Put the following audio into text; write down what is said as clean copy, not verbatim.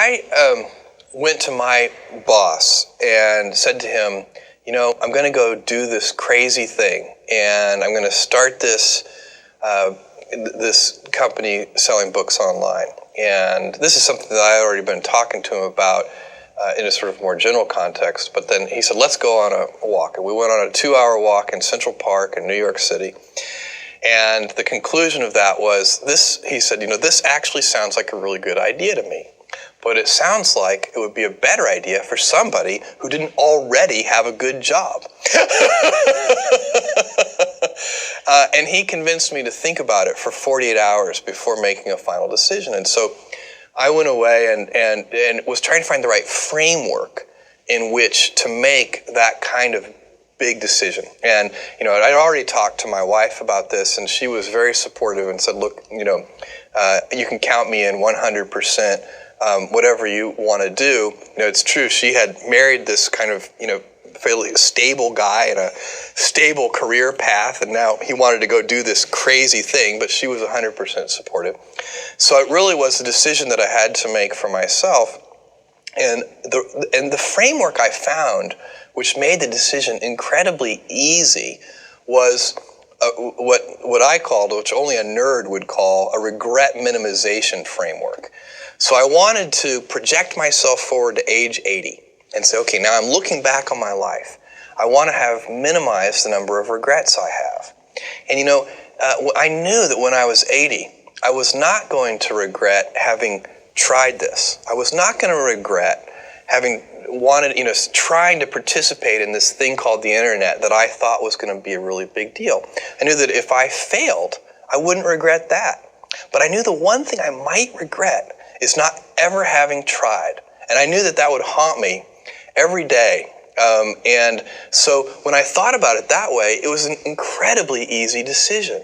I went to my boss and said to him, you know, I'm going to go do this crazy thing, and I'm going to start this this company selling books online. And this is something that I had already been talking to him about in a sort of more general context. But then he said, let's go on a walk. And we went on a 2-hour walk in Central Park in New York City. And the conclusion of that was this, he said, you know, this actually sounds like a really good idea to me. But it sounds like it would be a better idea for somebody who didn't already have a good job. And he convinced me to think about it for 48 hours before making a final decision. And so I went away and was trying to find the right framework in which to make that kind of big decision. And, you know, I'd already talked to my wife about this, and she was very supportive and said, look, you know, you can count me in 100%. Whatever you want to do. You know, it's true. She had married this kind of, you know, fairly stable guy and a stable career path, and now he wanted to go do this crazy thing, but she was 100% supportive. So it really was a decision that I had to make for myself. And the framework I found, which made the decision incredibly easy, was what I called, which only a nerd would call, a regret minimization framework. So I wanted to project myself forward to age 80 and say, okay, now I'm looking back on my life. I want to have minimized the number of regrets I have. And you know, I knew that when I was 80, I was not going to regret having tried this. I was not going to regret having wanted, you know, trying to participate in this thing called the internet that I thought was going to be a really big deal. I knew that if I failed, I wouldn't regret that. But I knew the one thing I might regret is not ever having tried. And I knew that that would haunt me every day. And so when I thought about it that way, it was an incredibly easy decision.